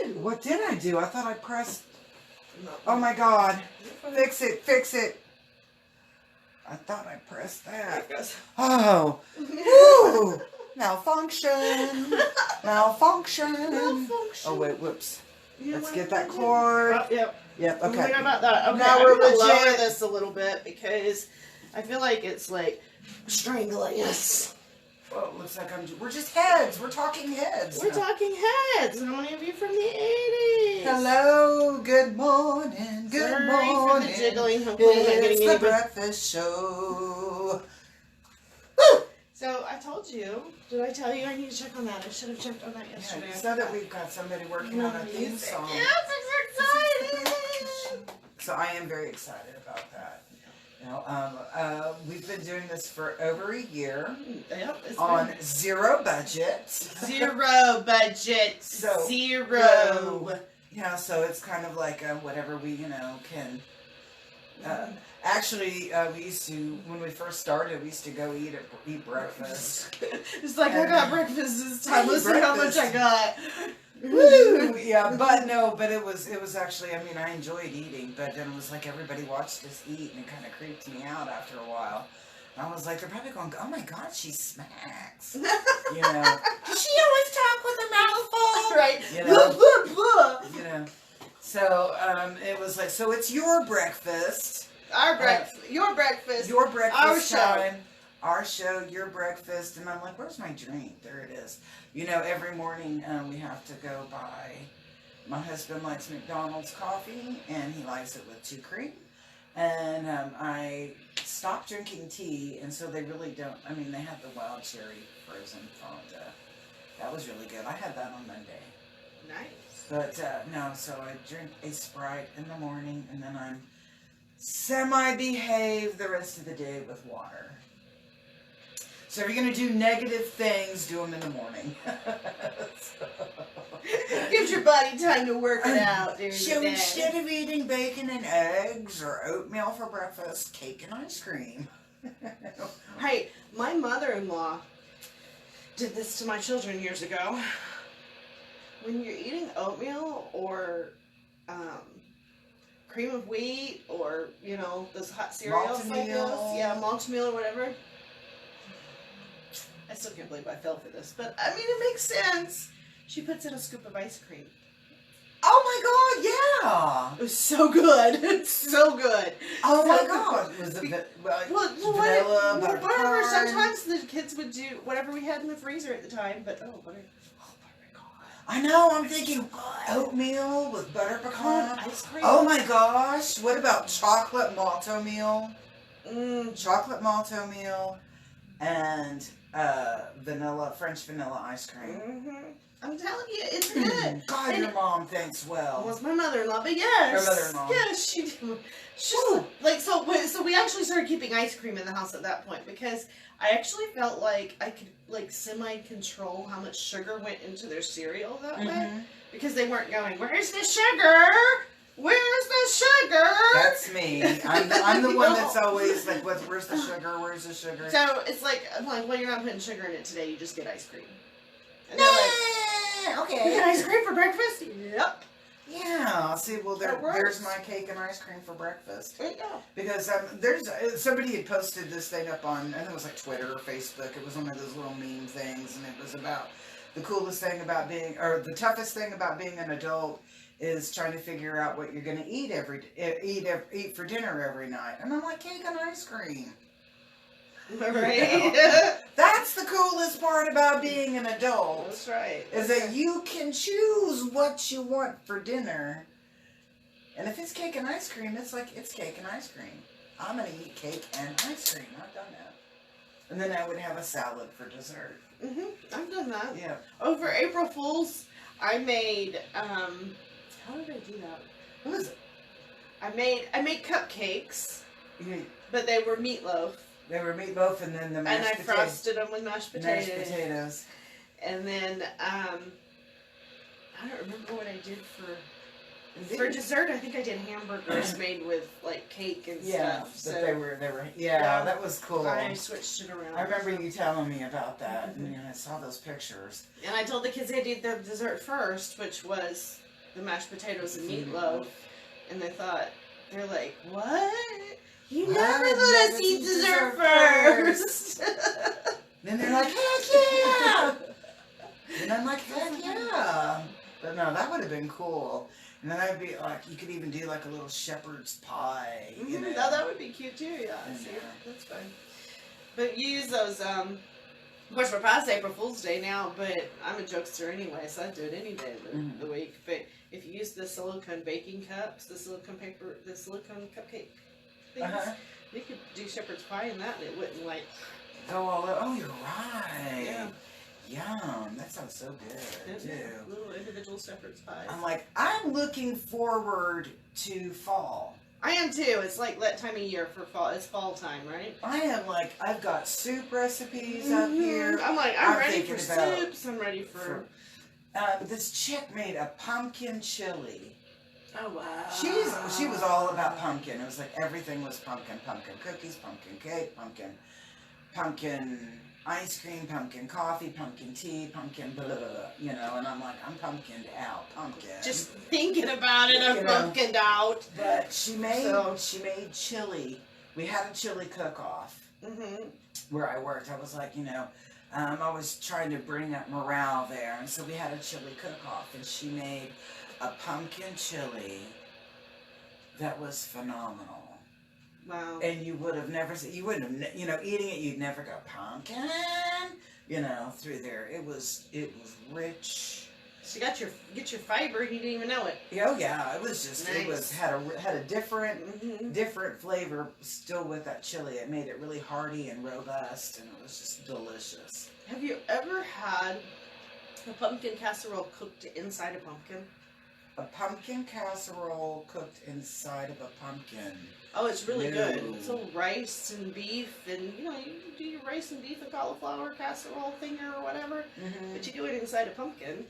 Ew, what did I do? I thought I pressed... Oh my God. Fix it, fix it. I thought I pressed that. Oh. Woo. Malfunction. Malfunction. Oh wait, whoops. Let's get that cord. Oh, yep. Yep, okay. Forget about that. Okay, Now I'm we're gonna lower legit. this a little bit because I feel like it's like strangling us. Well, it looks like we're just heads. We're talking heads. We're talking heads. How many of you from the 80s? Hello, good morning, good Sorry morning. for the jiggling. Hopefully I'm not getting It's the any breakfast show. So I told you. Did I tell you I need to check on that? I should have checked on that yesterday. Yeah, so that we've got somebody working on a theme song. Yes, it's exciting. So I am very excited about that. You know, we've been doing this for over a year. Yep, it's on been zero budget. zero budget. So, Zero. Yeah, so it's kind of like whatever we, can. Actually, we used to, when we first started, we used to go eat breakfast. It's like, I got breakfast this time. Let's see how much I got. Woo! Yeah, but it was actually, I enjoyed eating, but then it was like everybody watched us eat, and it kind of creeped me out after a while. I was like, they're probably going, oh my God, she smacks. Does she always talk with a mouthful? Right. Blah, blah, blah. So, it was like, so it's your breakfast. Our breakfast. Your breakfast. Your breakfast Our time. Our show, your breakfast. And I'm like, where's my drink? There it is. Every morning we have to go buy. My husband likes McDonald's coffee, and he likes it with 2 cream. And I stopped drinking tea, and so they really don't. They have the wild cherry frozen Fanta. That was really good. I had that on Monday. Nice. But no, so I drink a Sprite in the morning, and then I'm semi-behave the rest of the day with water. So if you're going to do negative things, do them in the morning. Gives your body time to work it out during So the day. instead of eating bacon and eggs or oatmeal for breakfast, cake and ice cream. Hey, my mother-in-law did this to my children years ago. When you're eating oatmeal or cream of wheat or, those hot cereals like this. Yeah, Maltmeal or whatever. I still can't believe I fell for this, but it makes sense. She puts in a scoop of ice cream. Oh my God, yeah! It was so good. It's so good. Oh my God. Was it vanilla, butter whatever. pecan? Sometimes the kids would do whatever we had in the freezer at the time, but butter. I know, I'm thinking oatmeal with butter pecan. Ice cream. Oh my gosh, what about chocolate malto meal? Chocolate malto meal and French vanilla ice cream. Mm-hmm. I'm telling you, it's good. God, and your mom thinks well. Well, it's my mother-in-law, but yes. Her mother-in-law. Yes, she did. So we actually started keeping ice cream in the house at that point because I actually felt like I could semi-control how much sugar went into their cereal that way because they weren't going, where's the sugar? Where's the sugar? That's me. I'm the one that's always like, where's the sugar? Where's the sugar? So it's like, I'm like, well, you're not putting sugar in it today. You just get ice cream. And they're like, okay. You get ice cream for breakfast? Yep. Yeah. See, well, there's my cake and ice cream for breakfast. There you go. Because there's somebody had posted this thing up on, I think it was like Twitter or Facebook. It was one of those little meme things, and it was about the coolest thing about being, or the toughest thing about being an adult is trying to figure out what you're going to eat for dinner every night. And I'm like, cake and ice cream. Right? That's the coolest part about being an adult. That's right. Is that you can choose what you want for dinner. And if it's cake and ice cream, it's like, it's cake and ice cream. I'm going to eat cake and ice cream. I've done that. And then I would have a salad for dessert. I've done that. Yeah. Over April Fool's, I made, how did I do that? What was it? I made cupcakes, but they were meatloaf. They were meatloaf and then the mashed potatoes. And I frosted them with mashed potatoes. Mashed potatoes. And then, I don't remember what I did for dessert. I think I did hamburgers made with like cake and stuff. So they were that was cool. I switched it around. I remember you telling me about that, and I saw those pictures. And I told the kids they did the dessert first, which was the mashed potatoes and meatloaf, and they're like, what? You never let us eat dessert first. Then they're like, heck yeah! And I'm like, heck yeah! But no, that would have been cool. And then I'd be like, you could even do like a little shepherd's pie, you know? No, that would be cute too, yeah. See, that's fun. But you use those, of course, we're past April Fool's Day now, but I'm a jokester anyway, so I'd do it any day of the week. But if you use the silicone baking cups, the silicone cupcake things, you could do shepherd's pie in that and it wouldn't like... Oh, you're right. Yeah. Yum. That sounds so good, too. Little individual shepherd's pies. I'm like, I'm looking forward to fall. I am too. It's like that time of year for fall. It's fall time, right? I am like, I've got soup recipes up here. I'm like, I'm ready for thinking soups. I'm ready for... this chick made a pumpkin chili. Oh, wow. She was all about pumpkin. It was like everything was pumpkin. Pumpkin cookies, pumpkin cake, pumpkin ice cream, pumpkin coffee, pumpkin tea, pumpkin blah, blah, blah, you know, and I'm like, I'm pumpkined out, pumpkin. Just thinking about it, I'm pumpkined out. But she made chili. We had a chili cook-off where I worked. I was like, you know, I was trying to bring up morale there, and so we had a chili cook-off, and she made a pumpkin chili that was phenomenal. Wow. And you would have never seen, you wouldn't have, you know, eating it, you'd never go, pumpkin, you know, through there. It was rich. So you get your fiber, you didn't even know it. Oh yeah, it was just, nice. had a different flavor still with that chili. It made it really hearty and robust, and it was just delicious. Have you ever had a pumpkin casserole cooked inside a pumpkin? A pumpkin casserole cooked inside of a pumpkin. Oh, it's really good. It's all rice and beef, and you know, you do your rice and beef and cauliflower casserole thing or whatever, but you do it inside a pumpkin,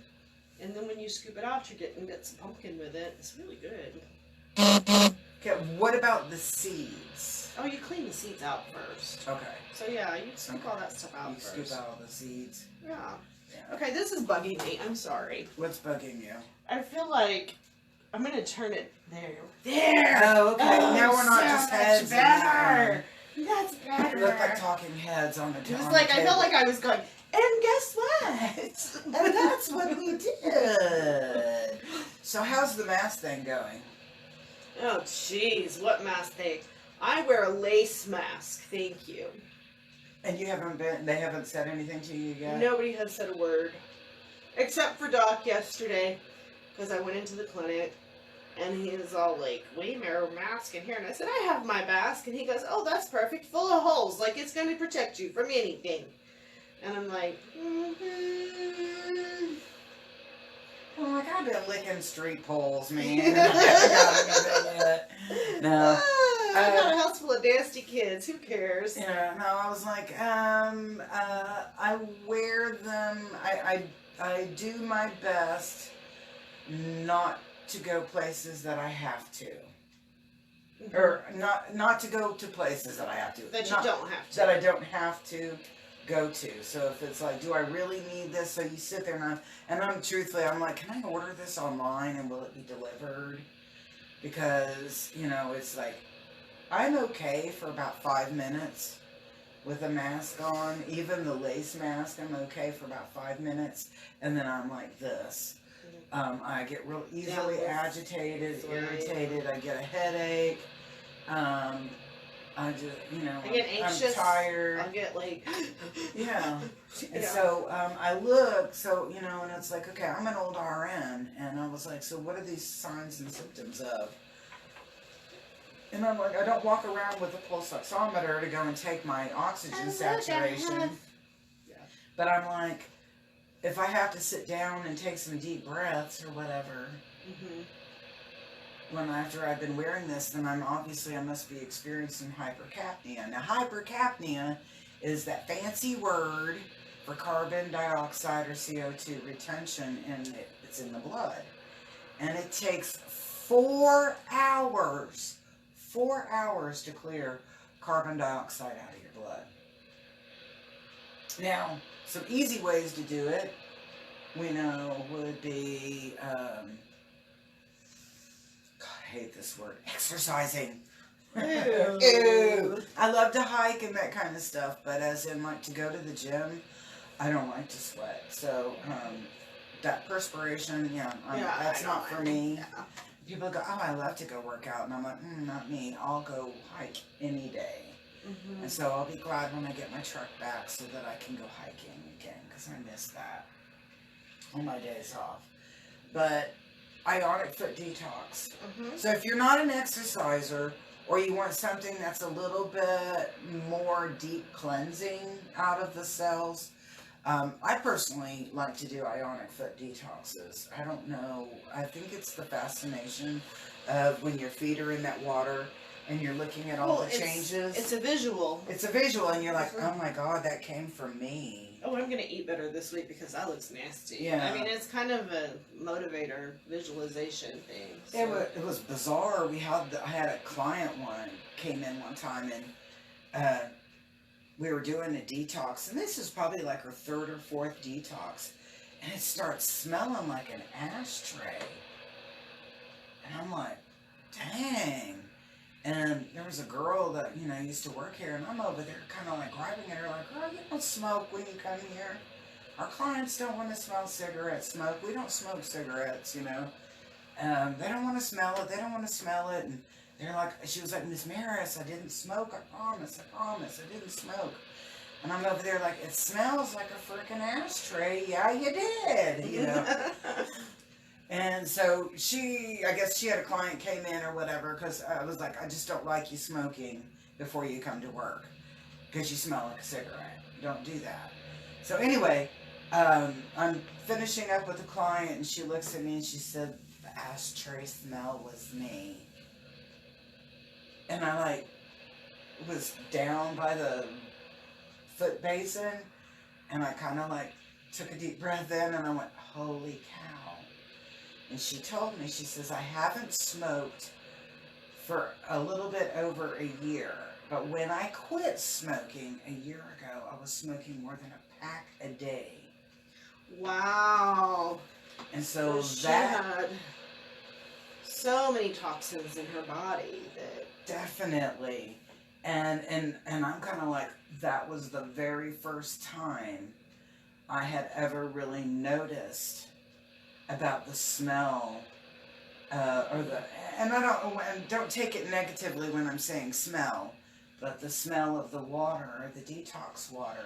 and then when you scoop it out, you're getting bits of pumpkin with it. It's really good. Okay, what about the seeds? Oh, you clean the seeds out first. Okay. So yeah, you scoop all that stuff out first. You scoop out all the seeds. Yeah. Okay, this is bugging me. I'm sorry. What's bugging you? I feel like I'm gonna turn it there. Oh, okay. Oh, now we're not so just much heads. better. That's better. We look like talking heads on the table. It was like I felt like I was going. And guess what? And that's what we did. So how's the mask thing going? Oh, jeez, what mask thing? I wear a lace mask. Thank you. And you haven't been. They haven't said anything to you yet. Nobody has said a word, except for Doc yesterday, because I went into the clinic. And he was all like, we wear a mask in here. And I said, I have my mask. And he goes, oh, that's perfect. Full of holes. Like, it's going to protect you from anything. And I'm like, Well, like, I've been licking street poles, man. No. I got a house full of nasty kids. Who cares? Yeah, no, I was like, I wear them. I do my best not to go places that I have to. Or not to go to places that I have to. That you don't have to. That I don't have to go to. So if it's like, do I really need this? So you sit there and I'm truthfully, I'm like, can I order this online and will it be delivered? Because, you know, it's like, I'm okay for about 5 minutes with a mask on. Even the lace mask, I'm okay for about 5 minutes. And then I'm like this. I get real easily agitated, irritated. I get a headache. I just, you know, I get anxious. I'm tired. I get like, yeah. And so I look, so, you know, and it's like, okay, I'm an old RN. And I was like, so what are these signs and symptoms of? And I'm like, I don't walk around with a pulse oximeter to go and take my oxygen saturation. But I'm like, if I have to sit down and take some deep breaths or whatever, when after I've been wearing this, then I must be experiencing hypercapnia. Now, hypercapnia is that fancy word for carbon dioxide or CO2 retention, and it's in the blood. And it takes 4 hours to clear carbon dioxide out of your blood. Now, some easy ways to do it, we know, would be hate this word, exercising. Ew. Ew. I love to hike and that kind of stuff, but as in like to go to the gym, I don't like to sweat. So that perspiration, that's not for me. Yeah. People go, oh, I love to go work out, and I'm like, not me. I'll go hike any day. Mm-hmm. And so I'll be glad when I get my truck back so that I can go hiking again, because I miss that on my days off. But ionic foot detox. Mm-hmm. So if you're not an exerciser, or you want something that's a little bit more deep cleansing out of the cells, I personally like to do ionic foot detoxes. I don't know. I think it's the fascination of when your feet are in that water and you're looking at all the changes. It's a visual. It's a visual, and you're like, oh my God, that came from me. Oh, I'm going to eat better this week because that looks nasty. Yeah. I mean, it's kind of a motivator visualization thing. So. It was bizarre. I had a client came in one time, and we were doing a detox, and this is probably like her third or fourth detox, and it starts smelling like an ashtray. And I'm like, dang. And there was a girl that, used to work here, and I'm over there kind of like grabbing at her like, girl, you don't smoke when you come here. Our clients don't want to smell cigarette smoke. We don't smoke cigarettes, They don't want to smell it. They don't want to smell it. And she was like, Miss Mares, I didn't smoke. I promise, I didn't smoke. And I'm over there like, it smells like a freaking ashtray. Yeah, you did, And so I guess she had a client came in or whatever, because I was like, I just don't like you smoking before you come to work, because you smell like a cigarette. Don't do that. So anyway, I'm finishing up with the client, and she looks at me and she said, the ashtray smell was me. And I was down by the foot basin, and I kind of took a deep breath in, and I went, holy cow. And she told me, she says, I haven't smoked for a little bit over a year, but when I quit smoking a year ago, I was smoking more than a pack a day. Wow. And so she had so many toxins in her body that definitely. And I'm kind of like, that was the very first time I had ever really noticed about the smell, and don't take it negatively when I'm saying smell, but the smell of the water, or the detox water,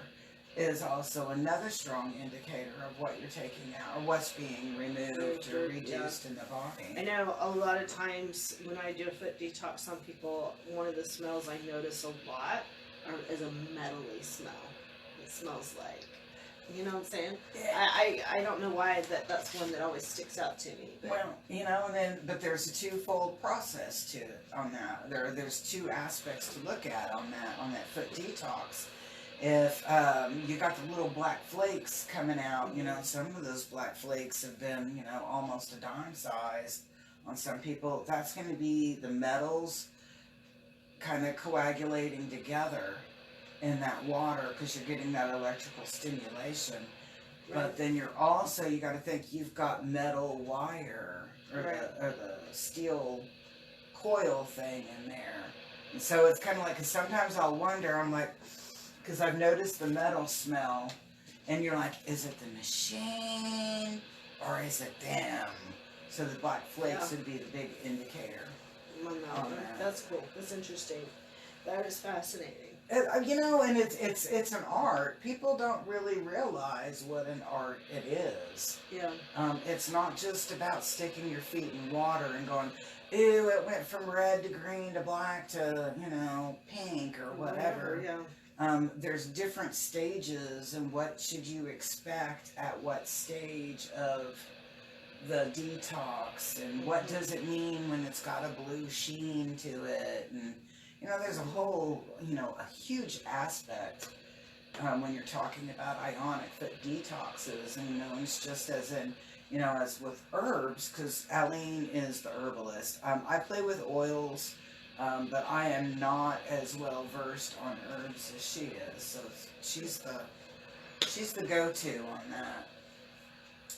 is also another strong indicator of what you're taking out, or what's being removed or reduced in the body. I know a lot of times when I do a foot detox on people, one of the smells I notice a lot is a metally smell. It smells like, you know what I'm saying? I don't know why that's one that always sticks out to me. But. Well, but there's a twofold process to it on that. There's two aspects to look at on that foot detox. If you got the little black flakes coming out, some of those black flakes have been, almost a dime size on some people. That's going to be the metals kind of coagulating together in that water, because you're getting that electrical stimulation. Right. But then you got to think you've got metal wire or the steel coil thing in there. And so it's kind of like, 'cause sometimes I'll wonder, I'm like, because I've noticed the metal smell, and you're like, is it the machine or is it them? So the black flakes would be the big indicator. That's cool. That's interesting. That is fascinating. And it's an art. People don't really realize what an art it is. Yeah. It's not just about sticking your feet in water and going, ew, it went from red to green to black to, pink or whatever. Yeah. There's different stages, and what should you expect at what stage of the detox, and what does it mean when it's got a blue sheen to it, and there's a whole, a huge aspect when you're talking about ionic foot detoxes, and it's just as in, as with herbs, because Alyeen is the herbalist. I play with oils, but I am not as well versed on herbs as she is, so she's the go-to on that.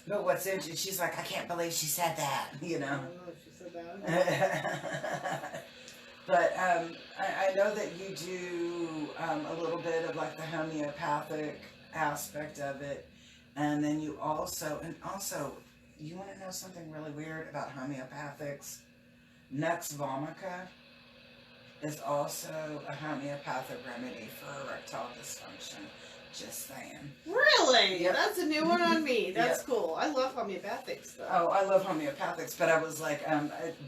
But what's interesting, she's like, I can't believe she said that, I don't know if she said about. But I know that you do a little bit of like the homeopathic aspect of it, and then you also, you want to know something really weird about homeopathics? Nux vomica is also a homeopathic remedy for erectile dysfunction. Just saying. Really? Yep. That's a new one on me. That's Yep. cool. I love homeopathic stuff. Oh, I love homeopathics, but I was like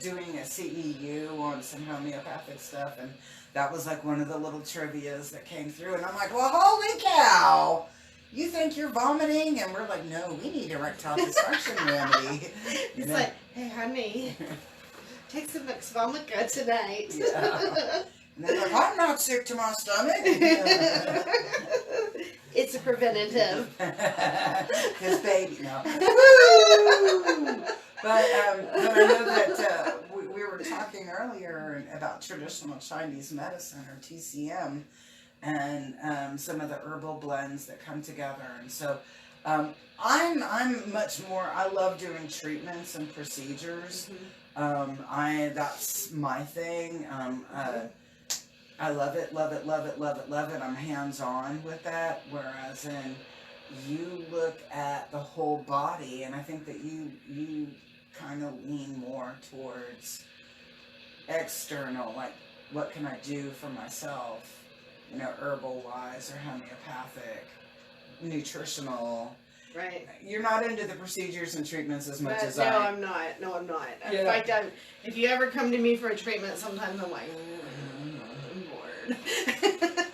doing a CEU on some homeopathic stuff, and that was like one of the little trivias that came through, and I'm like, well, holy cow! You think you're vomiting? And we're like, no, we need erectile dysfunction remedy. It's like, hey, honey, take some Nux vomica tonight. Yeah. And they're like, I'm not sick to my stomach. It's a preventative. His baby, no. Woo! But I know that we were talking earlier about traditional Chinese medicine, or TCM, and some of the herbal blends that come together. And so I'm much more, I love doing treatments and procedures. That's my thing. I love it, love it, love it, love it, love it. I'm hands-on with that, whereas you look at the whole body, and I think that you kind of lean more towards external, like what can I do for myself, herbal-wise or homeopathic, nutritional. Right. You're not into the procedures and treatments as much as No, I. I'm not. No, I'm not. Yeah. In fact, if you ever come to me for a treatment, sometimes I'm like, I'm bored.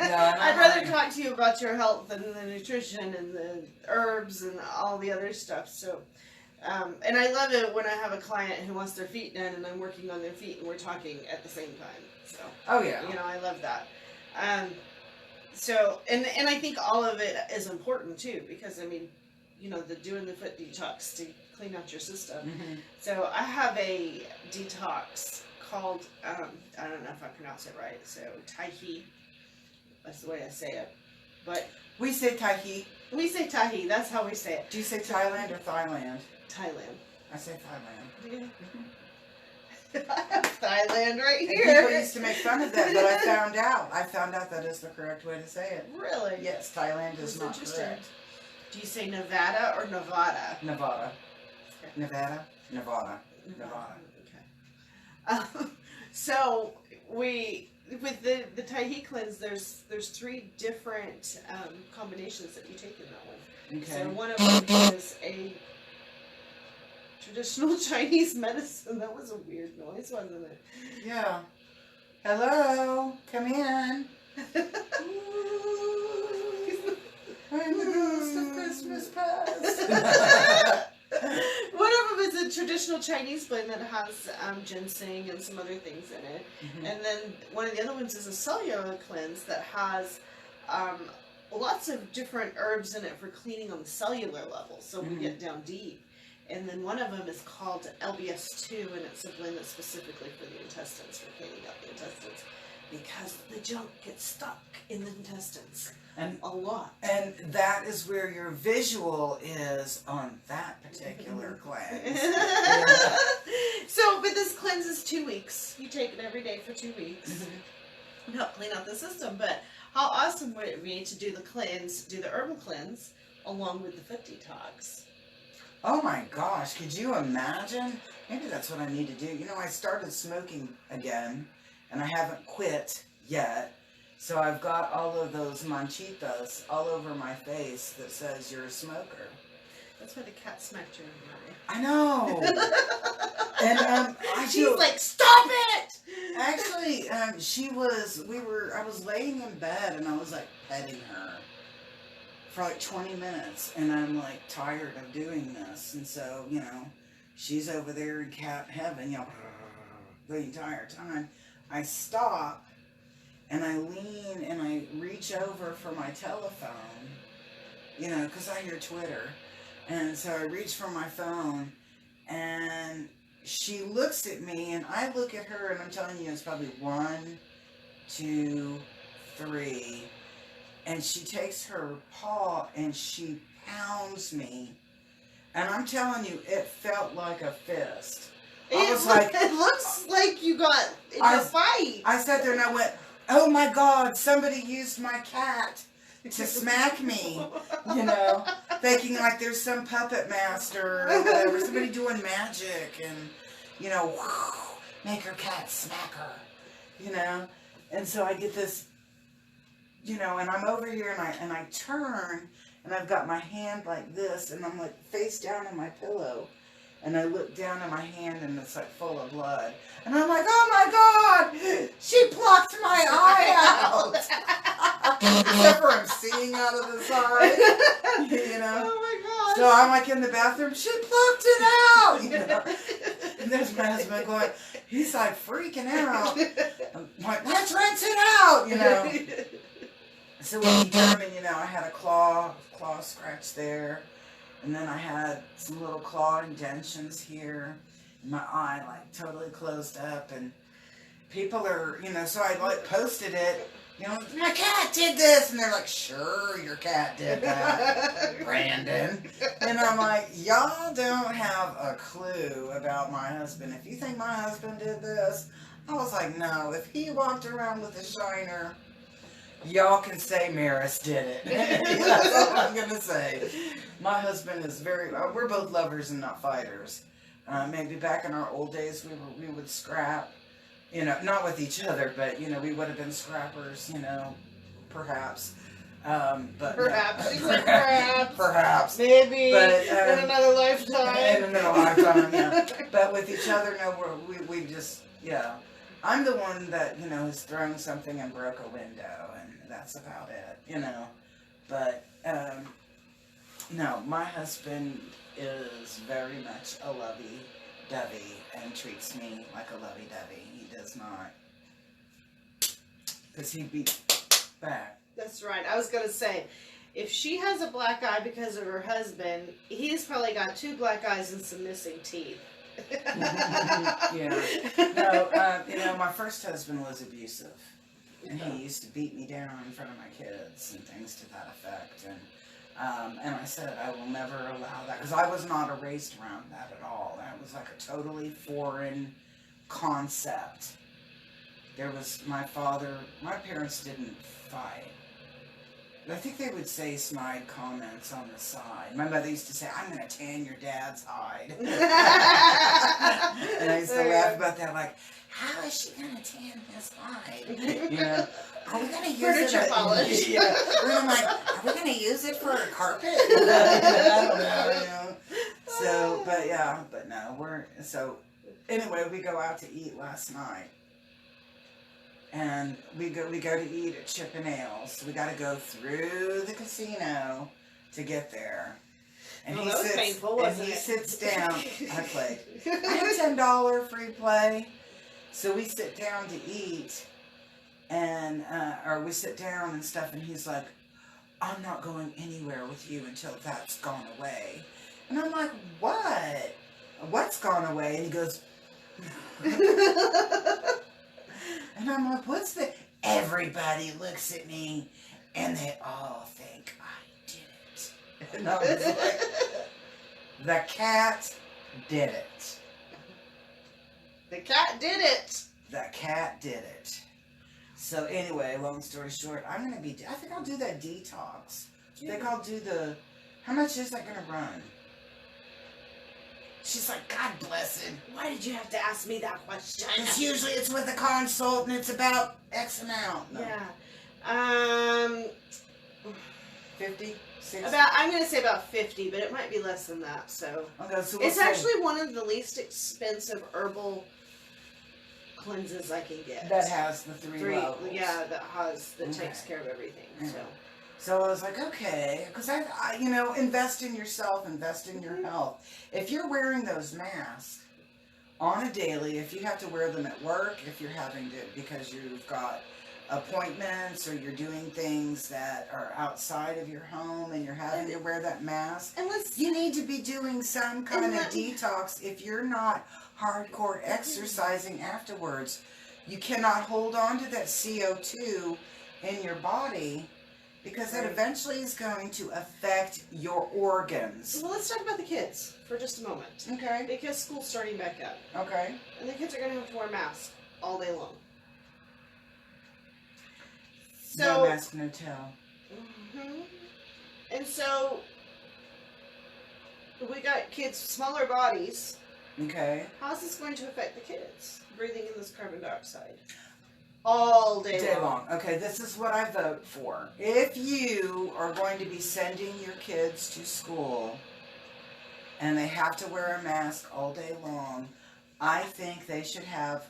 I'd rather talk to you about your health and the nutrition and the herbs and all the other stuff. So, and I love it when I have a client who wants their feet done and I'm working on their feet and we're talking at the same time. So, oh yeah. I love that. So, and I think all of it is important too, because doing the foot detox to clean out your system. Mm-hmm. So I have a detox called, I don't know if I pronounce it right, so Tahi. That's the way I say it. But we say Tahi. we say Tahi, that's how we say it. Do you say Thailand or Thailand? Thailand. I say Thailand. Yeah. I have Thailand right And here. people used to make fun of that, but I found out that is the correct way to say it. Really? Yes, Thailand is That's not interesting. correct. Do you say Nevada or Nevada? Nevada. Okay. Nevada? Nevada. Okay. So with the Tahi cleanse, there's 3 different combinations that you take in that one. Okay. So one of them is a traditional Chinese medicine. That was a weird noise, wasn't it? Yeah. Hello. Come in. I'm the ghost of Christmas past. One of them is a traditional Chinese blend that has ginseng and some other things in it. Mm-hmm. And then one of the other ones is a cellular cleanse that has lots of different herbs in it for cleaning on the cellular level, so we get down deep. And then one of them is called LBS2, and it's a blend that's specifically for the intestines, for cleaning out the intestines, because the junk gets stuck in the intestines. And a lot. And that is where your visual is on that particular cleanse. So, but this cleanse is 2 weeks. You take it every day for 2 weeks. to help clean out the system. But how awesome would it be to do the cleanse, do the herbal cleanse, along with the foot detox? Oh my gosh, could you imagine? Maybe that's what I need to do. I started smoking again, and I haven't quit yet. So I've got all of those manchitas all over my face that says you're a smoker. That's why the cat smacked you in the eye. I know. And she's like, stop it! Actually, I was laying in bed and I was like petting her for like 20 minutes, and I'm like tired of doing this, and so she's over there in cat heaven, the entire time. I stop and I lean and I reach over for my telephone, because I hear Twitter, and so I reach for my phone, and she looks at me and I look at her, and I'm telling you, it's probably 1, 2, 3. And she takes her paw and she pounds me. And I'm telling you, it felt like a fist. I was like, it looks like you got in I- a fight. I sat there and I went, oh my God, somebody used my cat to smack me, you know, thinking like there's some puppet master or whatever, somebody doing magic and, you know, make her cat smack her, you know. And so I get this, you know, and I'm over here and I turn and I've got my hand like this and I'm like face down on my pillow. And I look down at my hand and it's like full of blood. And I'm like, oh my God, she plucked my eye out. Except for I'm seeing out of the side, you know. Oh my God. So I'm like in the bathroom, she plucked it out, you know. And there's my husband going, he's like freaking out. I'm like, let's rinse it out, you know. So when he determined, you know, I had a claw scratch there. And then I had some little claw indentions here. And my eye like totally closed up. And people are, you know, so I like posted it. You know, my cat did this. And they're like, sure, your cat did that, Brandon. And I'm like, y'all don't have a clue about my husband. If you think my husband did this, I was like, no. If he walked around with a shiner, y'all can say Maris did it. That's all I'm going to say. My husband is we're both lovers and not fighters. Maybe back in our old days we would scrap, you know, not with each other, but, you know, we would have been scrappers, you know, perhaps. But Perhaps. no, perhaps. Maybe But, in another lifetime. In another lifetime, yeah. But with each other, no, we just, yeah. I'm the one that, you know, has thrown something and broke a window, and that's about it, you know. But, no, my husband is very much a lovey-dovey and treats me like a lovey-dovey. He does not, because he beats back. That's right. I was going to say, if she has a black eye because of her husband, he's probably got 2 black eyes and some missing teeth. Yeah. No, you know, my first husband was abusive. And he used to beat me down in front of my kids and things to that effect. And I said, I will never allow that. Because I was not raised around that at all. That was like a totally foreign concept. There was my parents didn't fight. I think they would say snide comments on the side. My mother used to say, I'm going to tan your dad's hide. And I used to laugh about that, like, how is she going to tan his hide? You know, are we going to use Furniture polish. Yeah. I'm like, are we going to use it for a carpet? I don't know, you know. So, but yeah, but no, anyway, we go out to eat last night. And we go to eat at Chip and Ale's. We got to go through the casino to get there. And well, that was painful, wasn't he it? sits down. I played. I had $10 free play. So we sit down to eat, and or we sit down and stuff. And he's like, "I'm not going anywhere with you until that's gone away." And I'm like, "What? What's gone away?" And he goes. And I'm like, what's the... Everybody looks at me, and they all think I did it. And I was like, the cat did it. The cat did it. The cat did it. So anyway, long story short, I think I'll do that detox. I think I'll do how much is that going to run? She's like, God bless him. Why did you have to ask me that question? Because usually it's with a consult and it's about X amount. No. Yeah. 50? 60? I'm going to say about 50, but it might be less than that. So, Okay, so it's actually one of the least expensive herbal cleanses I can get. that has the three levels. Yeah, that takes care of everything. Yeah. So. So I was like, okay, because I, you know, invest in yourself, invest in your health. If you're wearing those masks on a daily, if you have to wear them at work, if you're having to, because you've got appointments or you're doing things that are outside of your home and you're having to wear that mask, you need to be doing some kind of detox. If you're not hardcore exercising afterwards, you cannot hold on to that CO2 in your body. Because it eventually is going to affect your organs. Well, let's talk about the kids for just a moment. Okay. Because school's starting back up. Okay. And the kids are going to have to wear masks all day long. So, no mask, no tell. Mm-hmm. And so, we got kids, smaller bodies. Okay. How's this going to affect the kids breathing in this carbon dioxide? All day long. Okay, this is what I vote for. If you are going to be sending your kids to school and they have to wear a mask all day long, I think they should have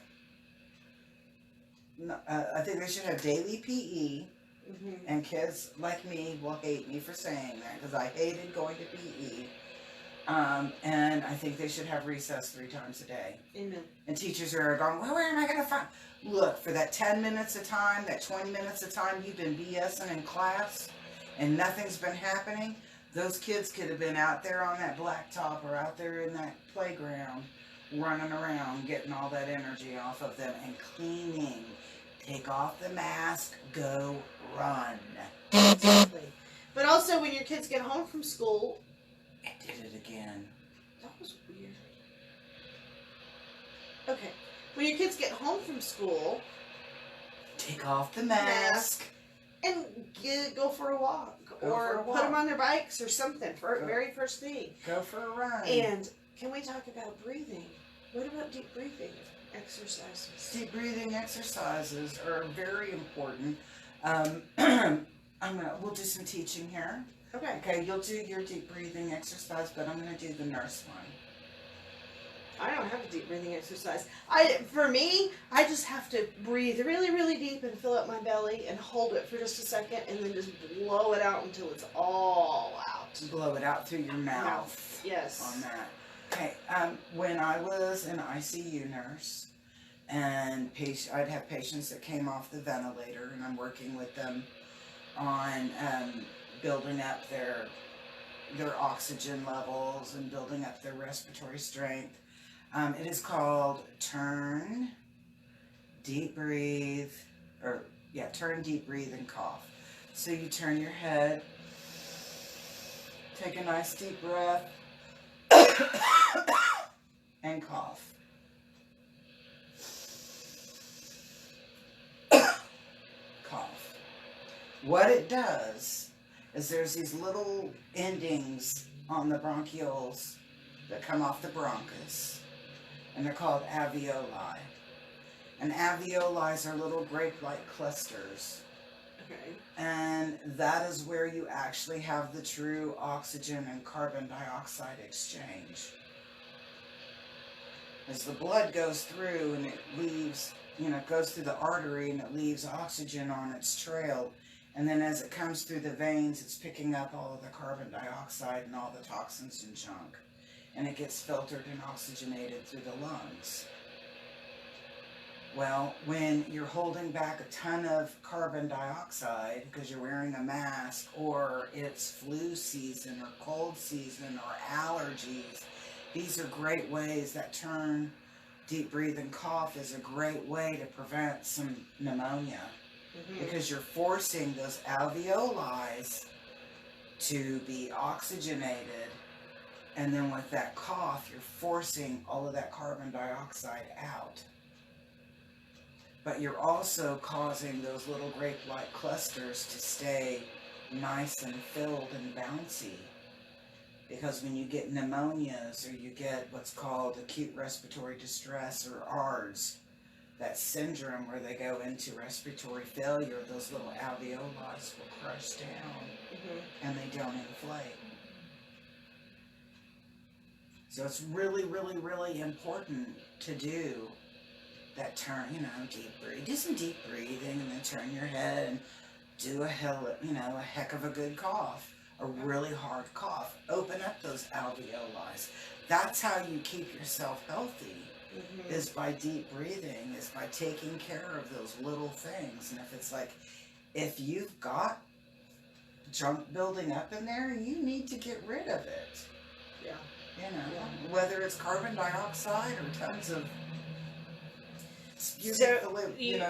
daily PE. Mm-hmm. And kids like me will hate me for saying that because I hated going to PE. And I think they should have recess 3 times a day. Amen. And teachers are going, well, where am I going to find? Look, for that 10 minutes of time, that 20 minutes of time you've been BSing in class and nothing's been happening, those kids could have been out there on that blacktop or out there in that playground running around, getting all that energy off of them and cleaning. Take off the mask, go run. Exactly. But also, when your kids get home from school... I did it again. That was weird. Okay. When your kids get home from school... Take off the mask. And go for a walk. Or put them on their bikes or something. Very first thing. Go for a run. And can we talk about breathing? What about deep breathing exercises? Deep breathing exercises are very important. We'll do some teaching here. Okay. Okay, you'll do your deep breathing exercise, but I'm going to do the nurse one. I don't have a deep breathing exercise. For me, I just have to breathe really, really deep and fill up my belly and hold it for just a second and then just blow it out until it's all out. Blow it out through your mouth. Yes. On that. Okay, when I was an ICU nurse, and I'd have patients that came off the ventilator, and I'm working with them on building up their oxygen levels and building up their respiratory strength. It is called turn, deep breathe, turn, deep breathe, and cough. So you turn your head, take a nice deep breath, and cough. Cough. What it does is there's these little endings on the bronchioles that come off the bronchus, and they're called alveoli. And alveoli are little grape-like clusters. Okay. And that is where you actually have the true oxygen and carbon dioxide exchange. As the blood goes through and it leaves, goes through the artery and it leaves oxygen on its trail. And then as it comes through the veins, it's picking up all of the carbon dioxide and all the toxins and junk. And it gets filtered and oxygenated through the lungs. Well, when you're holding back a ton of carbon dioxide because you're wearing a mask, or it's flu season or cold season or allergies, these are great ways that turn, deep breathe, and cough is a great way to prevent some pneumonia. Mm-hmm. Because you're forcing those alveoli to be oxygenated, and then with that cough, you're forcing all of that carbon dioxide out. But you're also causing those little grape-like clusters to stay nice and filled and bouncy. Because when you get pneumonias or you get what's called acute respiratory distress or ARDS, that syndrome where they go into respiratory failure, those little alveoli will crush down, and they don't inflate. So it's really, really, really important to do that turn, deep breathe. Do some deep breathing and then turn your head and do a heck of a good cough. A really hard cough. Open up those alveoli. That's how you keep yourself healthy, is by deep breathing, is by taking care of those little things. And if you've got junk building up in there, you need to get rid of it. Yeah. Whether it's carbon dioxide or tons of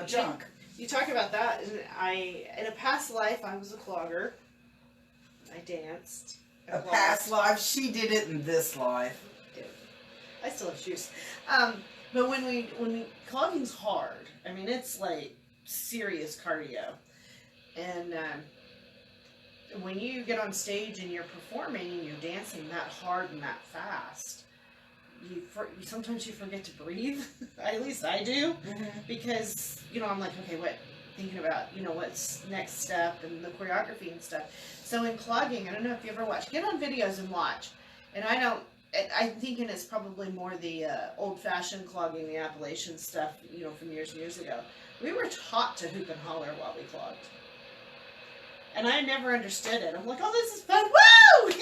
junk. You talk about that, and in a past life, I was a clogger. I danced. A past life, she did it in this life. I still have shoes. But when clogging's hard, I mean, it's like serious cardio. And when you get on stage and you're performing and you're dancing that hard and that fast, sometimes you forget to breathe. At least I do. Mm-hmm. Because, I'm like, okay, thinking about, what's next step and the choreography and stuff. So in clogging, I don't know if you ever watch, get on videos and watch. And I'm thinking it's probably more the old-fashioned clogging, the Appalachian stuff, from years and years ago. We were taught to hoop and holler while we clogged. And I never understood it. I'm like, oh, this is fun, woo!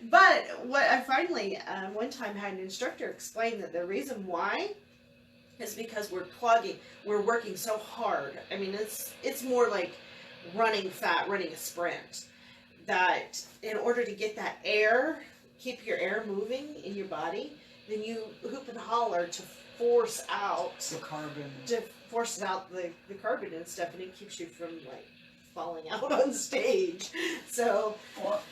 But what I finally, one time had an instructor explain that the reason why is because we're clogging, we're working so hard. I mean, it's more like running a sprint. That in order to get that air, keep your air moving in your body, then you hoop and holler to force out the carbon. To force out the carbon and stuff, and it keeps you from like falling out on stage. So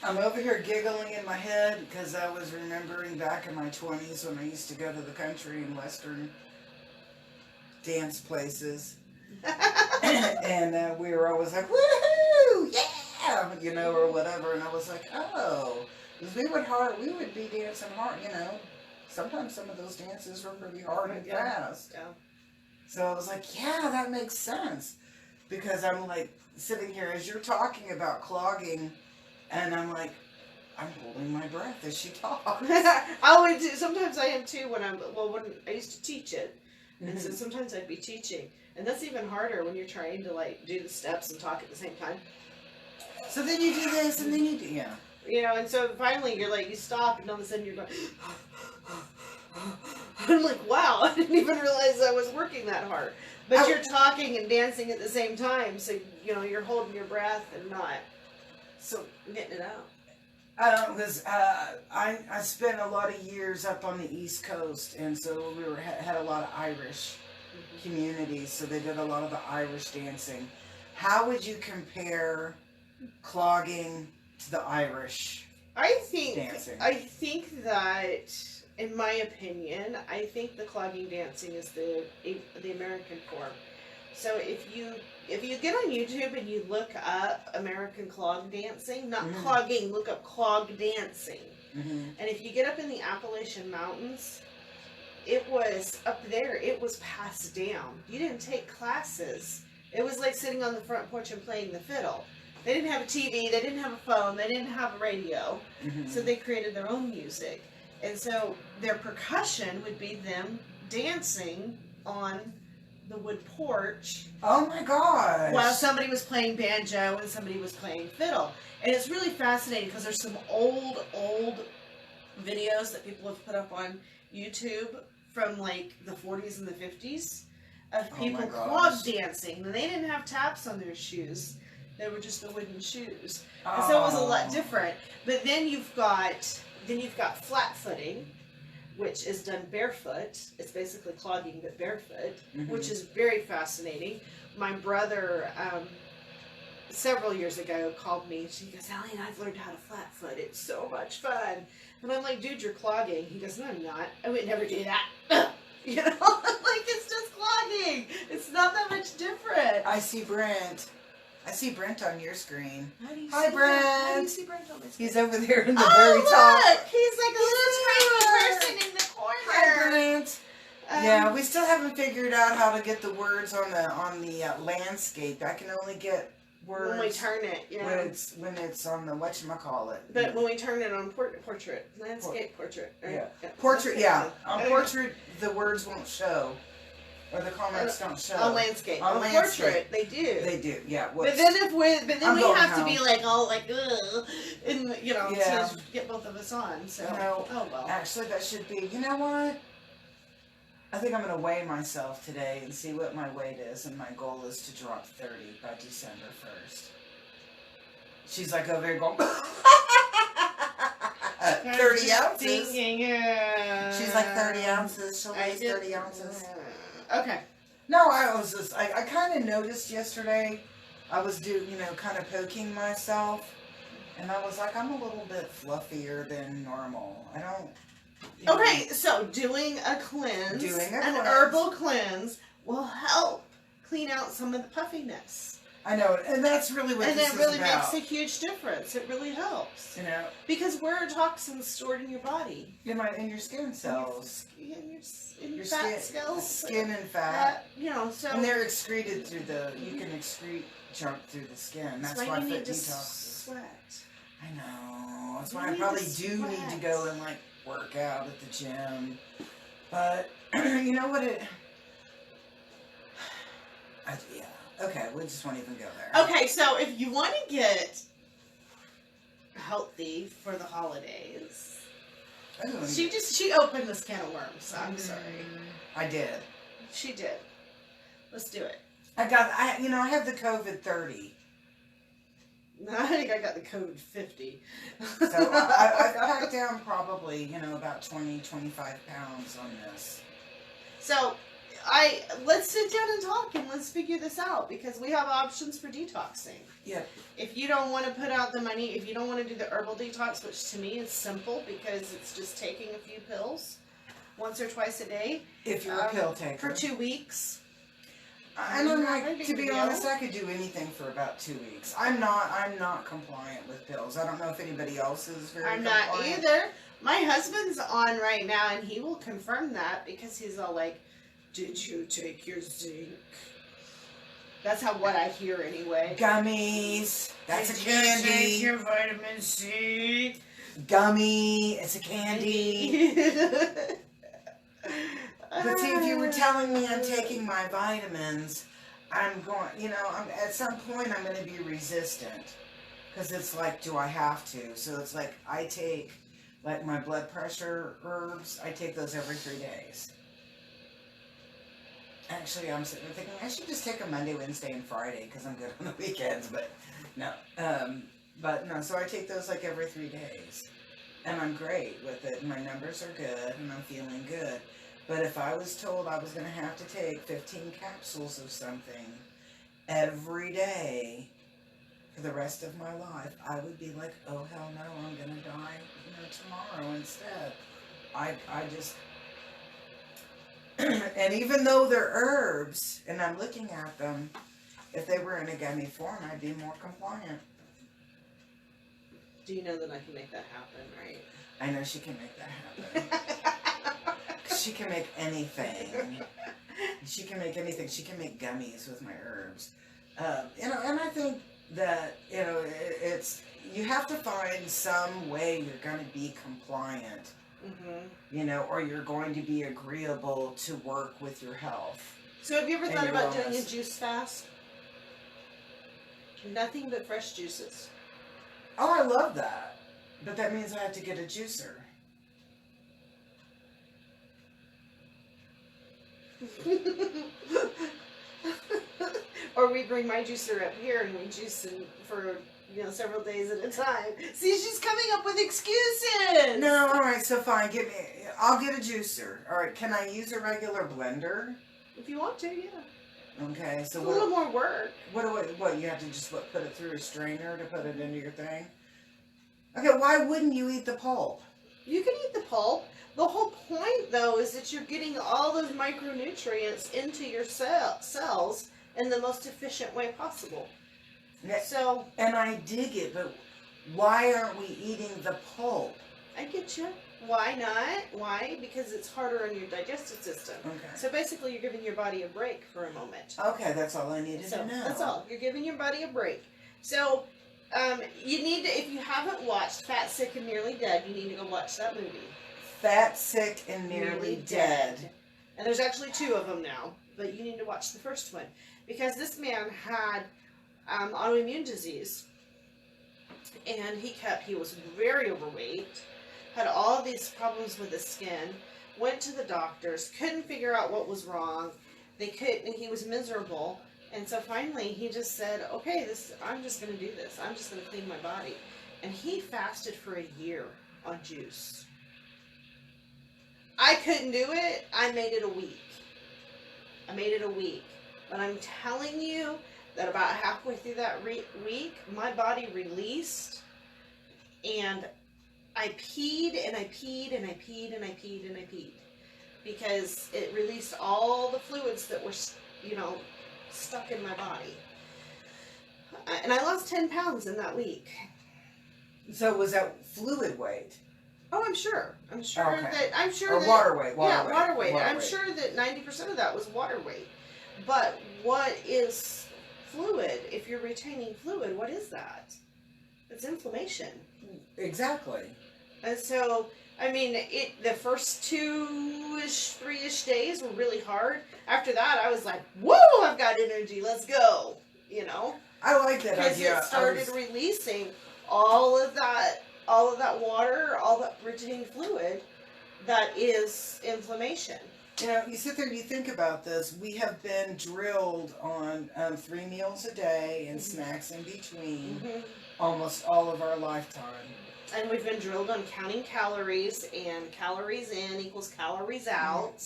I'm over here giggling in my head because I was remembering back in my 20s when I used to go to the country and western dance places, and we were always like, woohoo, yeah, or whatever, and I was like, oh, because we would be dancing hard, sometimes some of those dances were pretty hard and fast. Yeah. So I was like, yeah, that makes sense, because I'm like sitting here as you're talking about clogging, and I'm like, I'm holding my breath as she talks. Sometimes I am too when I used to teach it, and so sometimes I'd be teaching, and that's even harder when you're trying to like do the steps and talk at the same time. So then you do this, and then you do, and so finally you're like, you stop, and all of a sudden you're going, I'm like, wow, I didn't even realize I was working that hard. But you're talking and dancing at the same time, so, you're holding your breath and not getting it out. Because I spent a lot of years up on the East Coast, and so we had a lot of Irish communities, so they did a lot of the Irish dancing. How would you compare clogging to the Irish dancing? I think that, in my opinion, I think the clogging dancing is the American form. So if you get on YouTube and you look up American clog dancing, not clogging, look up clog dancing. And if you get up in the Appalachian Mountains, it was up there, it was passed down. You didn't take classes. It was like sitting on the front porch and playing the fiddle. They didn't have a TV, they didn't have a phone, they didn't have a radio. So they created their own music. And so their percussion would be them dancing on the wood porch. Oh my gosh. While somebody was playing banjo and somebody was playing fiddle. And it's really fascinating because there's some old videos that people have put up on YouTube from like the 40s and the 50s of people clog dancing. And they didn't have taps on their shoes. They were just the wooden shoes. And so it was a lot different. But then you've got flat footing, which is done barefoot. It's basically clogging but barefoot, which is very fascinating. My brother, several years ago, called me. She goes, Alyeen, I've learned how to flat foot. It's so much fun. And I'm like, dude, you're clogging. He goes, no, I'm not. I would never do that. Like, it's just clogging. It's not that much different. I see Brent on your screen. Hi, Brent. How do you see Brent on my screen? He's over there in the very top. Look! He's like a little tiny person in the corner. Hi, Brent. Yeah, we still haven't figured out how to get the words on the landscape. I can only get words when we turn it. Yeah. When it's on the whatchamacallit. But when we turn it on portrait, landscape portrait. Right? Yeah. Portrait. Yeah. On portrait, the words won't show. Or the comments don't show. On landscape. On portrait, they do. They do, yeah. But then we have to be like all like, ugh, and to get both of us on. So, oh well. Actually, that should be. You know what? I think I'm gonna weigh myself today and see what my weight is, and my goal is to drop 30 by December 1st. She's like over here going. 30 ounces. Thinking, She's like 30 ounces. She'll weigh 30 ounces. Okay. No, I was just, I kind of noticed yesterday, I was kind of poking myself, and I was like, I'm a little bit fluffier than normal. I don't. Okay, so doing a cleanse, an herbal cleanse, will help clean out some of the puffiness. I know, and that's really what this is about. And it really makes a huge difference. It really helps. You know, because where are toxins stored in your body? In your skin cells. In your fat cells. Skin and fat. So. And they're excreted through you can excrete junk through the skin. That's why you need to sweat. I know. That's why I probably do need to go and work out at the gym. But you know what yeah. Okay, we just won't even go there. Okay, so if you want to get healthy for the holidays, she opened this can of worms. I'm sorry. I did. She did. Let's do it. I have the COVID 30. I think I got the COVID 50. So I've packed down probably, about 20, 25 pounds on this. So let's sit down and talk and let's figure this out because we have options for detoxing. Yeah. If you don't want to put out the money, if you don't want to do the herbal detox, which to me is simple because it's just taking a few pills once or twice a day. If you're a pill taker. For 2 weeks. And to be honest, I could do anything for about 2 weeks. I'm not compliant with pills. I don't know if anybody else is very compliant. I'm not either. My husband's on right now and he will confirm that because he's all like, did you take your zinc? That's what I hear anyway. Gummies. That's a candy. Did you take your vitamin C? Gummy. It's a candy. But see, if you were telling me I'm taking my vitamins, I'm going, at some point I'm going to be resistant. Because it's like, do I have to? So it's like, I take, my blood pressure herbs, I take those every 3 days. Actually, I'm sitting there thinking I should just take a Monday, Wednesday, and Friday because I'm good on the weekends. But no, so I take those every 3 days, and I'm great with it. And my numbers are good, and I'm feeling good. But if I was told I was going to have to take 15 capsules of something every day for the rest of my life, I would be like, oh hell no, I'm going to die, tomorrow instead. I just. And even though they're herbs, and I'm looking at them, if they were in a gummy form, I'd be more compliant. Do you know that I can make that happen, right? I know she can make that happen. She can make anything. She can make anything. She can make gummies with my herbs. And I think that, it's, you have to find some way you're going to be compliant. Mm-hmm. Or you're going to be agreeable to work with your health. So have you ever thought about doing a juice fast? Nothing but fresh juices. Oh, I love that. But that means I have to get a juicer. Or we bring my juicer up here and we juice for several days at a time. See, she's coming up with excuses. No, all right, so fine. I'll get a juicer. All right, can I use a regular blender? If you want to, yeah. Okay, so it's a little more work. What you have to just put it through a strainer to put it into your thing? Okay, why wouldn't you eat the pulp? You can eat the pulp. The whole point, though, is that you're getting all those micronutrients into your cells in the most efficient way possible. So, and I dig it, but why aren't we eating the pulp? I get you. Why not? Why? Because it's harder on your digestive system. Okay. So basically, you're giving your body a break for a moment. Okay, that's all I needed to know. That's all. You're giving your body a break. So, you need to, if you haven't watched Fat, Sick, and Nearly Dead, you need to go watch that movie. Fat, Sick, and Nearly Dead. And there's actually 2 of them now, but you need to watch the first one. Because this man had autoimmune disease, and he was very overweight, had all these problems with his skin, went to the doctors, couldn't figure out what was wrong, he was miserable, and so finally he just said, okay, I'm just going to do this, I'm just going to clean my body, and he fasted for a year on juice. I couldn't do it, I made it a week. I made it a week. But I'm telling you that about halfway through that week, my body released, and I peed and I peed and I peed and I peed and I peed. Because it released all the fluids that were, stuck in my body. And I lost 10 pounds in that week. So was that fluid weight? Oh, I'm sure. I'm sure Okay. that water weight. Water weight. Water I'm weight. sure that 90% of that was water weight. But what is fluid? If you're retaining fluid, what is that? It's inflammation. Exactly. And so, I mean, the first 2-ish, 3-ish days were really hard. After that, I was like, woo, I've got energy, let's go, I like that Because idea. it started releasing all of that water, all that retaining fluid that is inflammation. You sit there and you think about this. We have been drilled on 3 meals a day and snacks in between almost all of our lifetime. And we've been drilled on counting calories, and calories in equals calories out.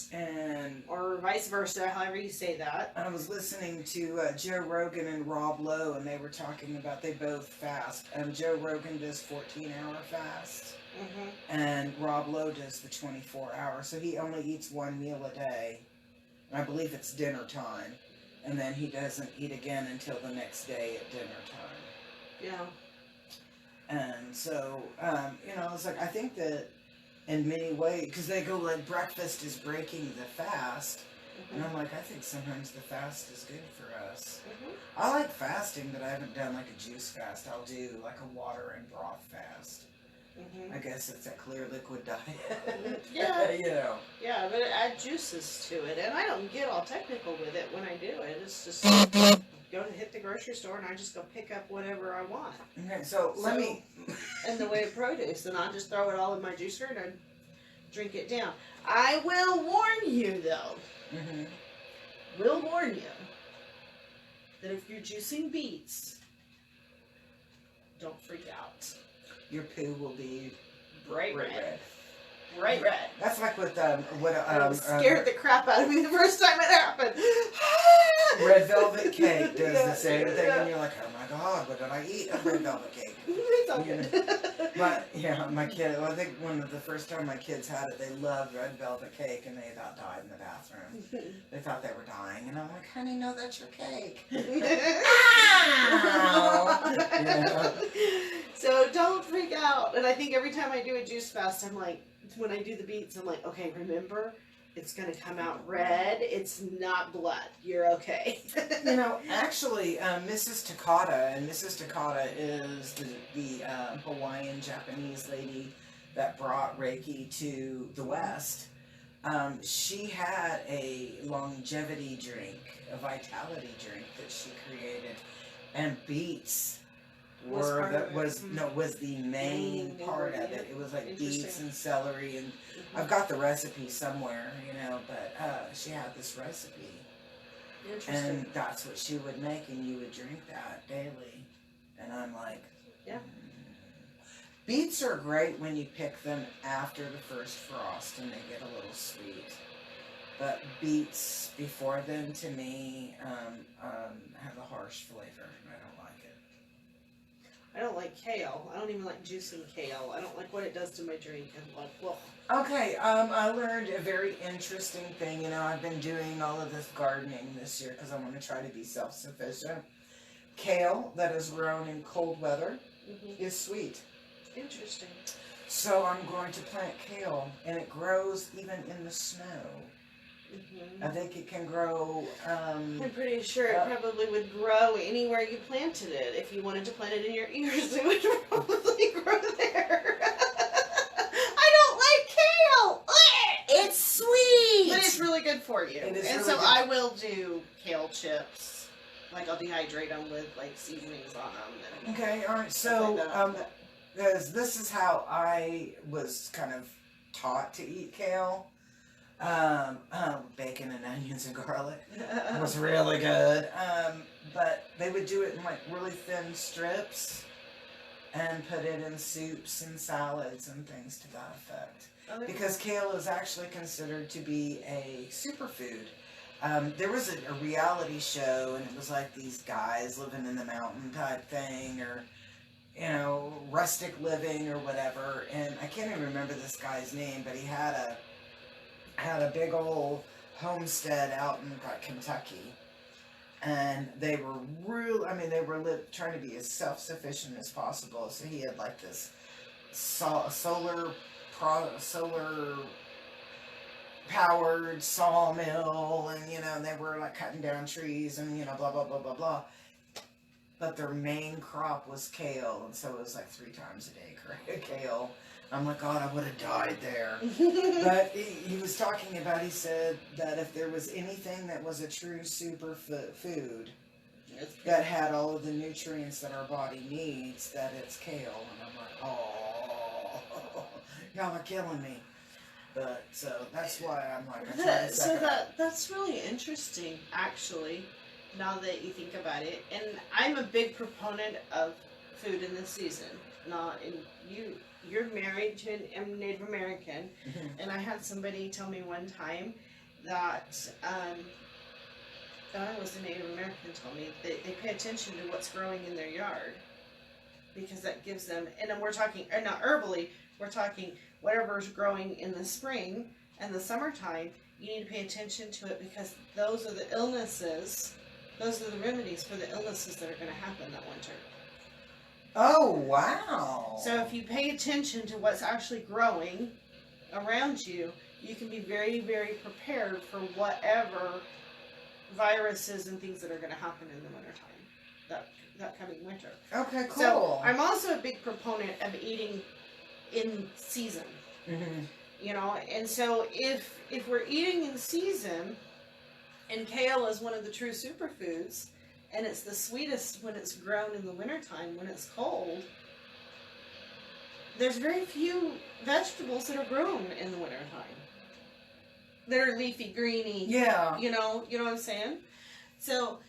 Or vice versa, however you say that. I was listening to Joe Rogan and Rob Lowe, and they were talking about they both fast. Joe Rogan does 14-hour fast, and Rob Lowe does the 24-hour. So he only eats 1 meal a day. I believe it's dinner time. And then he doesn't eat again until the next day at dinner time. Yeah. And so, it's like, I think that in many ways, because they go like, breakfast is breaking the fast. And I'm like, I think sometimes the fast is good for us. I like fasting, but I haven't done like a juice fast. I'll do like a water and broth fast. I guess it's a clear liquid diet. Yeah. Yeah, but it adds juices to it. And I don't get all technical with it when I do it. It's just hit the grocery store and I just go pick up whatever I want. Okay, so let me... in the way of produce, and I just throw it all in my juicer and I drink it down. I will warn you, though. Will warn you that if you're juicing beets, don't freak out. Your poo will be bright red. Bright red. That's like with scared the crap out of me the first time it happened. Red velvet cake does the same thing, and you're like, oh my god, what did I eat? A red velvet cake. It's all good. My kid, I think the first time my kids had it, they loved red velvet cake, and they about died in the bathroom. They thought they were dying, and I'm like, honey, no, that's your cake. So don't freak out. And I think every time I do a juice fast, I'm like, when I do the beets, I'm like, okay, remember, it's going to come out red. It's not blood. You're okay. Actually, Mrs. Takata, and Mrs. Takata is the Hawaiian Japanese lady that brought Reiki to the West. She had a longevity drink, a vitality drink that she created, and beets was the main part of it. It was like beets and celery, and I've got the recipe somewhere, but she had this recipe. And that's what she would make, and you would drink that daily. And I'm like, Beets are great when you pick them after the first frost and they get a little sweet. But beets before then, to me, have a harsh flavor. I don't like it. I don't like kale. I don't even like juicing kale. I don't like what it does to my drink. I'm like, well. Okay, I learned a very interesting thing. I've been doing all of this gardening this year because I want to try to be self-sufficient. Kale that is grown in cold weather is sweet. Interesting. So I'm going to plant kale, and it grows even in the snow. I think it can grow... I'm pretty sure it probably would grow anywhere you planted it. If you wanted to plant it in your ears, it would probably grow there. I don't like kale! It's sweet! But it's really good for you. It is and really so good. I will do kale chips. Like, I'll dehydrate them with, like, seasonings on them. And okay, alright, so... because this is how I was kind of taught to eat kale. Bacon and onions and garlic. It was really good. But they would do it in like really thin strips and put it in soups and salads and things to that effect. Because kale is actually considered to be a superfood. There was a reality show, and it was like these guys living in the mountain type thing, or rustic living or whatever. And I can't even remember this guy's name, but he had a big old homestead out in Kentucky, and they were they were trying to be as self-sufficient as possible. So he had like this solar powered sawmill, and they were like cutting down trees and blah blah blah blah blah. But their main crop was kale, and so it was like 3 times a day kale. I'm like, God, I would have died there. But he was talking about, he said that if there was anything that was a true super food that had all of the nutrients that our body needs, that it's kale. And I'm like, oh, y'all are killing me. But so that's why I'm like, that's really interesting, actually. Now that you think about it, and I'm a big proponent of food in the season. You're married to a Native American, and I had somebody tell me one time that I was a Native American, told me they pay attention to what's growing in their yard, because that gives them, and then we're talking, and not herbally, we're talking whatever's growing in the spring and the summertime. You need to pay attention to it, because those are the illnesses. Those are the remedies for the illnesses that are going to happen that winter. Oh, wow. So if you pay attention to what's actually growing around you, you can be very, very prepared for whatever viruses and things that are going to happen in the wintertime, that coming winter. Okay, cool. So I'm also a big proponent of eating in season. And so if we're eating in season, and kale is one of the true superfoods, and it's the sweetest when it's grown in the wintertime, when it's cold, there's very few vegetables that are grown in the wintertime that are leafy, greeny. Yeah. You know what I'm saying? So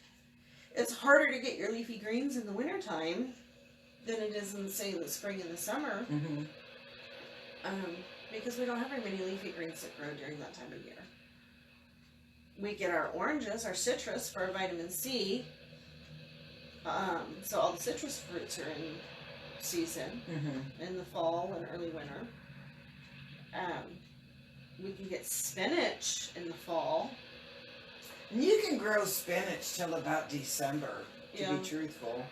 it's harder to get your leafy greens in the wintertime than it is in, say, the spring and the summer. Because we don't have very many leafy greens that grow during that time of year. We get our oranges, our citrus, for our vitamin C. So all the citrus fruits are in season in the fall and early winter. We can get spinach in the fall. And you can grow spinach till about December, to be truthful,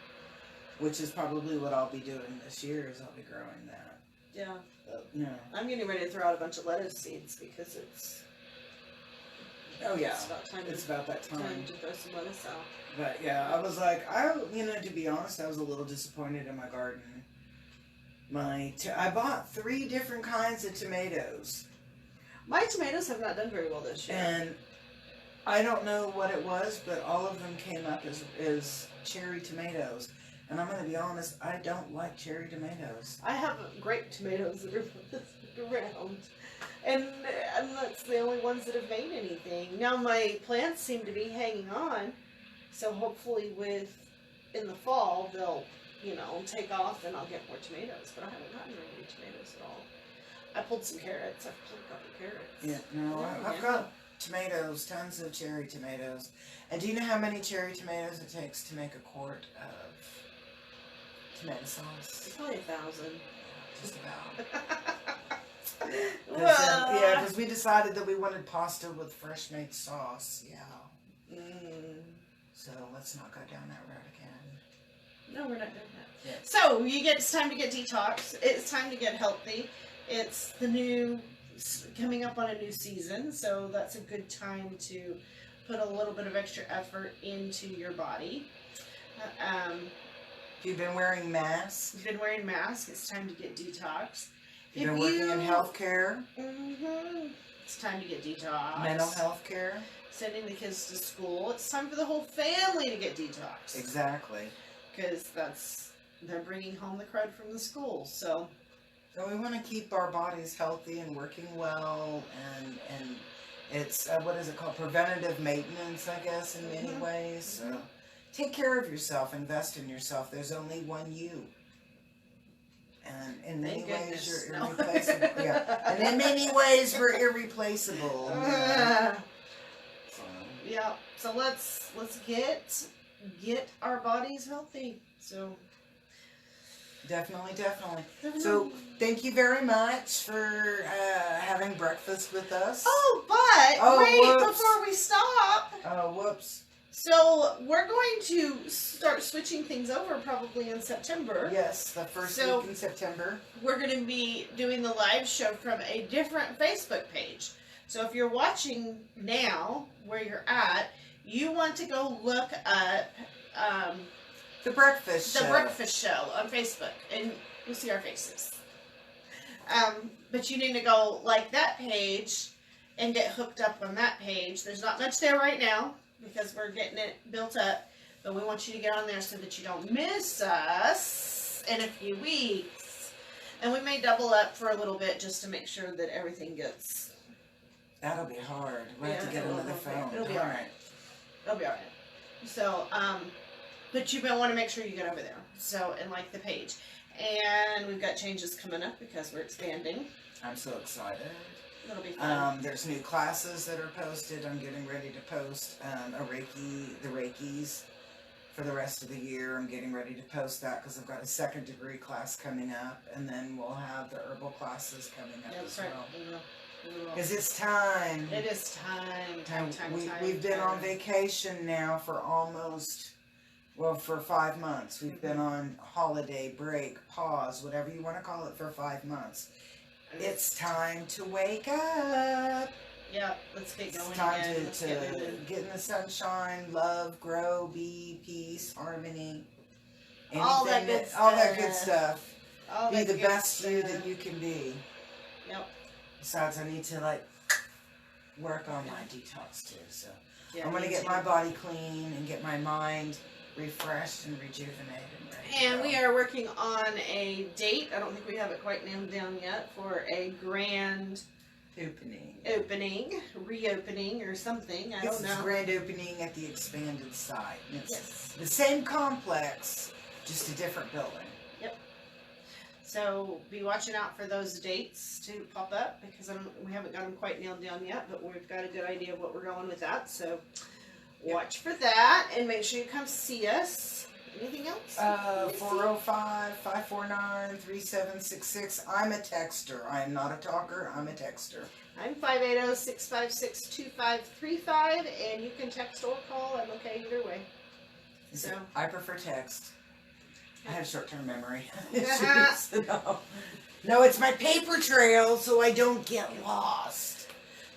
which is probably what I'll be doing this year, is I'll be growing that. Yeah. No. I'm getting ready to throw out a bunch of lettuce seeds, because it's... Oh yeah, it's about that time to throw some lettuce out. But yeah, I was like, to be honest, I was a little disappointed in my garden. I bought 3 different kinds of tomatoes. My tomatoes have not done very well this year. And I don't know what it was, but all of them came up as cherry tomatoes. And I'm going to be honest, I don't like cherry tomatoes. I have grape tomatoes that are around. And that's the only ones that have made anything. Now my plants seem to be hanging on, so hopefully in the fall they'll, take off and I'll get more tomatoes. But I haven't gotten very many tomatoes at all. I pulled some carrots. I've pulled a couple carrots. Yeah, no, I've got tomatoes, tons of cherry tomatoes. And do you know how many cherry tomatoes it takes to make a quart of tomato sauce? Probably 1,000. Just about. Yeah, because we decided that we wanted pasta with fresh made sauce. Yeah. So let's not go down that road again. No, we're not doing that. Yeah. So it's time to get detox. It's time to get healthy. It's coming up on a new season, so that's a good time to put a little bit of extra effort into your body. If you've been wearing masks. It's time to get detox. If you've been working in healthcare. It's time to get detox. Mental health care. Sending the kids to school. It's time for the whole family to get detox. Exactly. Because they're bringing home the crud from the schools. So we want to keep our bodies healthy and working well, and it's what is it called? Preventative maintenance, I guess, in many ways. So take care of yourself. Invest in yourself. There's only one you. And in many ways, you're irreplaceable. Yeah. And in many ways, we're irreplaceable. So, Yeah. So let's get our bodies healthy. So Definitely. So thank you very much for having breakfast with us. Oh, but wait, whoops. before we stop. Oh, whoops. So we're going to start switching things over probably in September. Yes, the first week in September. We're going to be doing the live show from a different Facebook page. So if you're watching now, where you're at, you want to go look up The Breakfast Show. The Breakfast Show on Facebook, and you'll see our faces. But you need to go like that page and get hooked up on that page. There's not much there right now because we're getting it built up, but we want you to get on there so that you don't miss us in a few weeks. And we may double up for a little bit just to make sure that everything gets... That'll be hard. We'll have to get another phone. It'll be alright. It'll be alright. So, but you want to make sure you get over there. So, and like the page. And we've got changes coming up because we're expanding. I'm so excited. It'll be fun. There's new classes that are posted. I'm getting ready to post the Reikis for the rest of the year. I'm getting ready to post that because I've got a second degree class coming up. And then we'll have the herbal classes coming up as well. Because it's time. It is time. We've been on vacation now for for 5 months. We've been on holiday, break, pause, whatever you want to call it, for 5 months. It's time to wake up. Yeah, let's get going. It's time to get in the sunshine, love, grow, be, peace, harmony. All that good stuff. Be the best you that you can be. Yep. Besides, I need to work on my detox too. So yeah, I'm gonna get my body clean and get my mind refreshed and rejuvenated. And we are working on a date. I don't think we have it quite nailed down yet for a grand reopening or something. I don't know. It's a grand opening at the expanded site. It's yes. the same complex, just a different building. Yep. So be watching out for those dates to pop up because we haven't got them quite nailed down yet, but we've got a good idea of what we're going with that. So watch for that and make sure you come see us. Anything else? 405-549-3766. I'm a texter. I am not a talker. I'm a texter. I'm 580-656-2535, and you can text or call. I'm okay either way. So I prefer text. I have short-term memory. No, it's my paper trail so I don't get lost.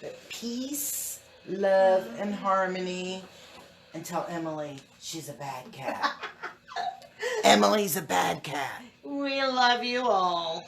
But peace, love, and harmony. And tell Emily she's a bad cat. Emily's a bad cat. We love you all.